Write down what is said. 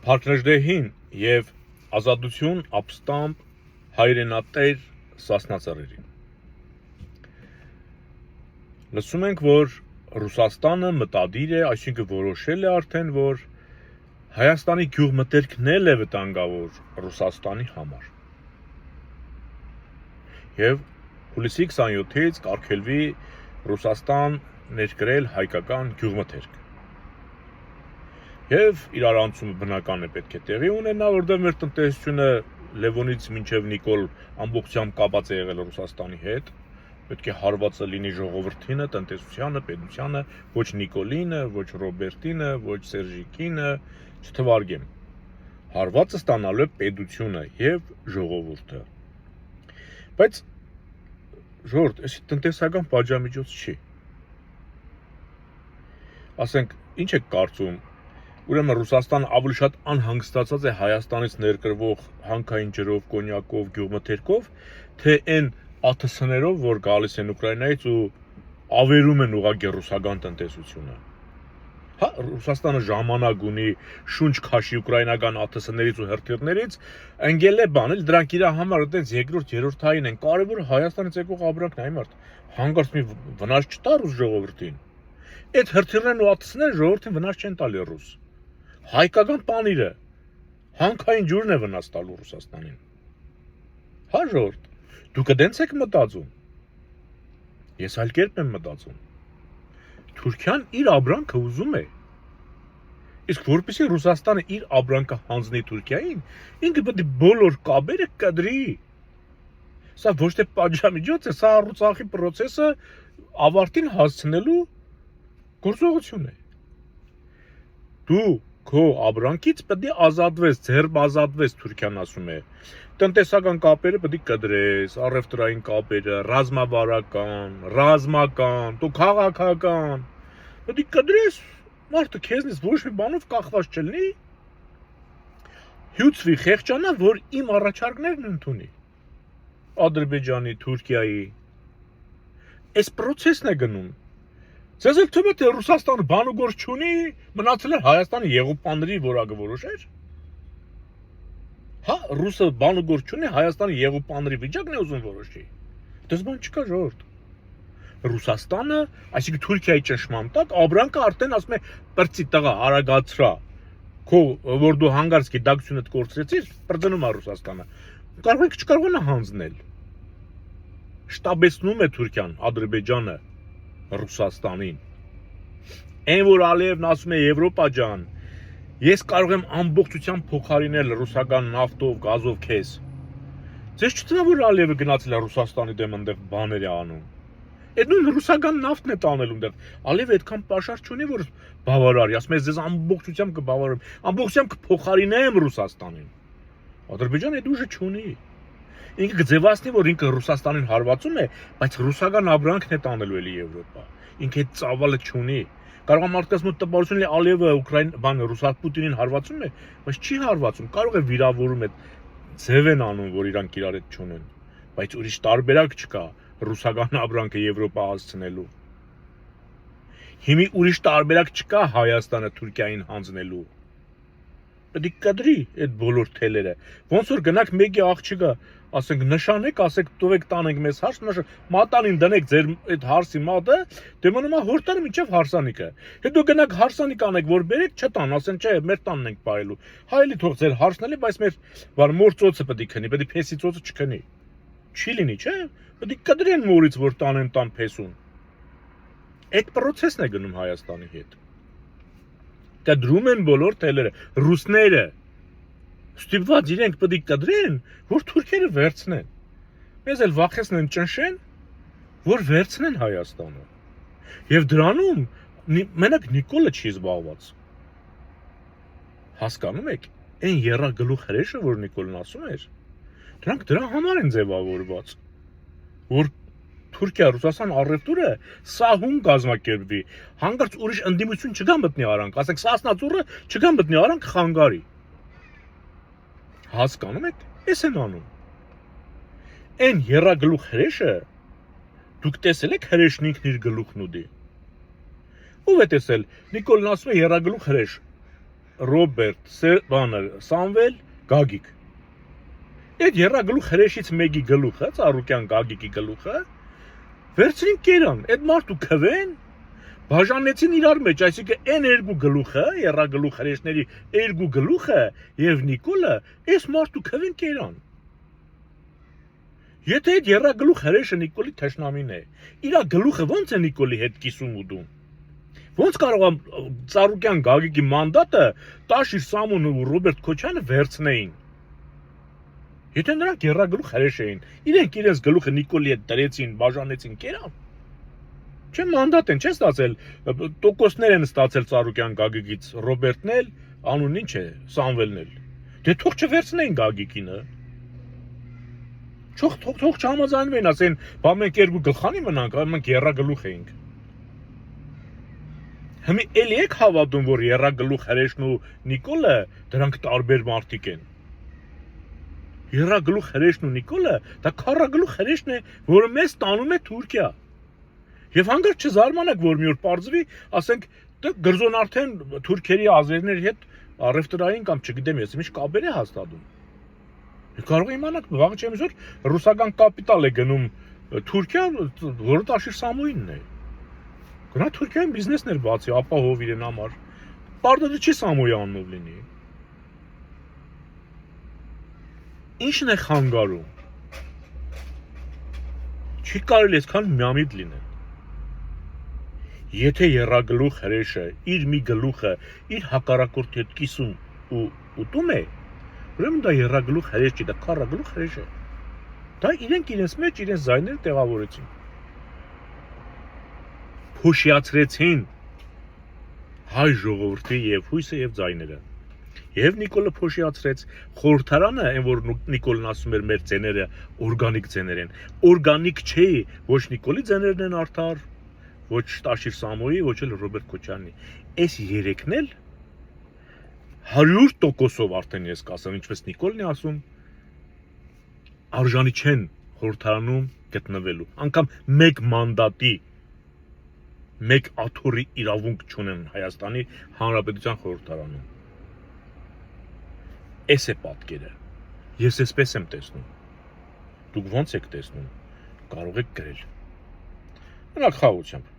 Փարքրեժդեհին եւ ազատություն ապստամբ հայրենատեր Սասնածռերին։ Լսում ենք, որ Ռուսաստանը մտադիր է, այսինքն որոշել է արդեն, որ Հայաստանի գյուղմթերքն էլ է վտանգավոր Ռուսաստանի համար։ Եվ հուլիսի 27-ից կարգելվի Ռուսաստան ներկրել հայկական գյուղմթերք։ Եվ իրարանցումը բնական է պետք է տեղի ունենա, որտեղ մեր տնտեսությունը Լևոնից մինչև Նիկոլ ամբողջությամբ կապած է եղել Ռուսաստանի հետ, պետք է հարվածը լինի ժողովրդինը, տնտեսությանը, պետությանը, ոչ Նիկոլինը, ոչ Ռոբերտինը, ոչ Սերժիկինը, չթվարկեմ։ Հարվածը ստանալու է պետությունը եւ ժողովուրդը։ Բայց ժողովուրդ, այս տնտեսական պատժամիջոց չի։ Ասենք, ինչ եք կարծում, ուրեմն Ռուսաստանը ավելի շատ անհանգստացած է Հայաստանից ներկրվող հանքային ջրով, կոնյակով, գյուղմթերքով, թե այն ԱԹՍ-ներով, որ գալիս են Ուկրաինայից ու ավերում են ուղղակի ռուսական տնտեսությունը։ Հա, Ռուսաստանը ժամանակ ունի շունչ քաշի ուկրաինական ԱԹՍ-ներից ու հրթիռներից, ընկել է բան, էլ դրանք իր համար այդպես երկրորդ, երրորդային են։ Կարևորը Հայաստանից եկող ապրանքն է, այմարդ։ Հանկարծ մի վնաս չտա ռուս ժողովրդին։ Այդ հրթիռներն ու ԱԹՍ-ները ժողովրդին վնաս չեն տալի ռուս։ Հայկական պանիրը հանքային ջուրն է վնաս տալու Ռուսաստանին։ Հա ժողովուրդ, դուք դենց եք մտածում։ Ես այլ կերպ եմ մտածում։ Թուրքիան իր ապրանքը ուզում է։ Իսկ որպեսզի Ռուսաստանը իր ապրանքը հանձնի Թուրքիային, ինքը պետք է բոլոր կաբերը կադրի։ Սա ոչ թե պատժամիջոց է, սա Արցախի process-ը ավարտին հասցնելու գործողություն է։ Դու քո ապրանքից պետք է ազատվես, ձեռբ ազատվես, Թուրքիան ասում է։ Տնտեսական կապերը պետք է կդրես, առևտրային կապերը, ռազմավարական, ռազմական, դու քաղաքական, պետք է կդրես, մարդը քեզնից ոչ մի բանով կախված չլինի, հյուծվի, խեղճանա, որ իմ առաջարկներն ընդունի։ Ադրբեջանի, Թուրքիայի։ Այս process-ն է գնում։ Ձեզ էլ թվում է, թե Ռուսաստանը բան ու գործ չունի, մնացել է Հայաստանի եղոպանների որակը որոշեր։ Հա, ռուսը բան ու գործ չունի, Հայաստանի եղոպանների վիճակն է ուզում որոշի։ Դες բան չկա ժողովուրդ։ Ռուսաստանը, այսինքն Թուրքիայի ճնշման տակ, ապրանքը արդեն ասում է պրծի տղա, արագացրա։ Քո որ դու հանգարց գիտակցությունդ կորցրեցիր, բრძնում է Ռուսաստանը։ Կարող եք չկարողանա հանձնել։ Շտաբեցնում է Թուրքիան, Ադրբեջանը Ռուսաստանին։ Այն որ Ալիևն ասում է Եվրոպա ջան, ես կարող եմ ամբողջությամբ փոխարինել ռուսական նավթով, գազով քեզ։ Ձեզ չթվում որ Ալիևը գնացել է Ռուսաստանի դեմ այնտեղ բաներ է անում։ Այդ նույն ռուսական նավթն է տանելու այնտեղ։ Ալիևը այդքան պաշար չունի, որ բավարարի, ասում է ձեզ ամբողջությամբ կբավարարեմ, ամբողջությամբ կփոխարինեմ Ռուսաստանին։ Ադրբեջանը այդ ուժը չունի։ Ինքը կձևացնի, որ ինքը Ռուսաստանին հարվածում է, բայց ռուսական ապրանքն է տանելու էլի Եվրոպա։ Ինքը այդ ծավալը չունի։ Կարող է մարդկանց մոտ տպավորություն լինի Ալիևը Ուկրաին բան Ռուսաստան Պուտինին հարվածում է, բայց չի հարվածում, կարող է վիրավորում է, ձև են անում, որ իրանք իրար հետ չունեն, բայց ուրիշ տարբերակ չկա ռուսական ապրանքը Եվրոպա հասցնելու։ Հիմի ուրիշ տարբերակ չկա Հայաստանը Թուրքիային հանձնելու։ Պետք է կադրի այդ բոլոր թելերը։ Ոնց որ գնաք մեկի աղջիկը, ասենք նշանեք, ասեք տվեք տանենք մեզ հարց, մատանին դնեք ձեր այդ հարսի մատը, դե մնում է հորտանը մինչև հարսանիքը։ Հետո գնաք հարսանիք անեք, որ բերեք չտան, ասեն չէ, մեր տանն ենք բայելու։ Հայելի թող ձեր հարսն էլի, բայց մեր բար մոր ծոցը պետք է քնի, պետք է փեսի ծոցը չքնի։ Չի լինի, չէ՞։ Պետք է կդրեն մորից, որ տանեն տան փեսուն։ Այդ process-ն է գնում Հայաստանի հետ։ Կադրում են բոլոր թելերը, ռուսները։ Ստիպված իրենք պետք է կդրեն, որ թուրքերը վերցնեն։ Մեզ էլ վախեցնեն ճնշեն, որ վերցնեն Հայաստանը։ Եվ դրանում մենակ Նիկոլը չի զբաղված։ Հասկանում եք, այն եռագլուխ հրեշը, որ Նիկոլն ասում էր, դրանք դրա համար են ձևավորված, որ Թուրքիա, Ռուսաստան առևտուրը սահուն կազմակերպվի, հանկարծ ուրիշ ընդդիմություն չգա մտնի արանք, ասենք Սասնածուռը չգա մտնի արանք խանգարի։ Հասկանում եք, էս են անում։ Այն եռագլուխ հրեշը, դուք տեսել եք հրեշն ինքն իր գլուխն ուդի։ Ով է տեսել, Նիկոլն ասում է եռագլուխ հրեշ։ Ռոբերտ, Սամվել, Գագիկ։ Այդ երրագլուխ հրեշից մեկի գլուխը, Ծառուկյան Գագիկի գլուխը, վերցրին կերան, այդ մարդու քվեն, բաժանեցին իրար մեջ, այսինքն այն երկու գլուխը, երրագլուխ հրեշների երկու գլուխը եւ Նիկոլը, այս մարդու քվեն կերան։ Եթե այդ երրագլուխ հրեշը Նիկոլի թշնամին է, իր գլուխը ո՞նց է Նիկոլի հետ կիսում ու դում։ Ոնց կարող է Ծառուկյան Գագիկի մանդատը Տաշիր Սամոնը ու Ռոբերտ Քոչյանը վերցնեին։ Եթե նրանք երրագլուխ հրեշ էին, իրենց գլուխը Նիկոլի հետ դրեցին, բաժանեցին կերան։ Չէ մանդատ են, չէ ստացել, տոկոսներ են ստացել Ծառուկյան Գագիկից, Ռոբերտն էլ, անուն ինչ է, Սամվելն էլ։ Դե թող չվերցնեին Գագիկինը։ Թող չհամաձայնվեն, ասեն, բա մենք երկու գլխանի մնանք, մենք երրագլուխ էինք։ Հիմա էլի եք հավատում, որ երրագլուխ հրեշն ու Նիկոլը դրանք տարբեր մարդիկ են։ Երրագլուխ հրեշն ու Նիկոլը դա քառագլուխ հրեշն է, որը մեզ տանում է Թուրքիա։ Եվ հանգարտ չզարմանաք, որ մի օր պարզվի, ասենք, գրզոն արդեն թուրքերի ազերիների հետ առևտրային կամ չգիտեմ ես, ինչ կապեր է հաստատում։ Կարող է իմանաք, վաղը չեմ զոր ռուսական կապիտալ է գնում Թուրքիա, որը Տաշիր Սամոյինն է։ Գնա Թուրքիայում բիզնեսներ բացի, ապահով իրեն համար։ Պարտադիր չի Սամոյի անունով լինի։ Ինչն է խանգարում։ Չի կարելի այսքան միամիտ լինել։ Եթե երրագլուխ հրեշը իր մի գլուխը իր հակառակորդի հետ կիսում ու ուտում է, ուրեմն դա երրագլուխ հրեշ չի, դա քառագլուխ հրեշ է։ Դա իրենց մեջ իրենց զայները տեղավորեցին։ Փոշիացրեցին հայ ժողովրդի եւ հույսը եւ ձայները։ Եվ Նիկոլը փոշիացրեց խորհրդարանը, այն որ Նիկոլն ասում էր մեր ձեները օրգանիկ ձեներ են։ Օրգանիկ չէ, ոչ Նիկոլի ձեներն են արդար, ոչ Տաշիր Սամոյի, ոչ էլ Ռոբերտ Քոչյանի։ Այս երեքն էլ 100%-ով արդեն ես կասեմ, ինչպես Նիկոլն է ասում, արժանի չեն խորհրդարանում գտնվելու։ Անկամ մեկ մանդատի, մեկ աթոռի իրավունք չունեն Հայաստանի Հանրապետության խորհրդարանում։ Էս է պատկերը։ Ես էսպես եմ տեսնում։ Դուք ո՞նց եք տեսնում։ Կարող եք գրել։ Մնաք խաղաղությամբ։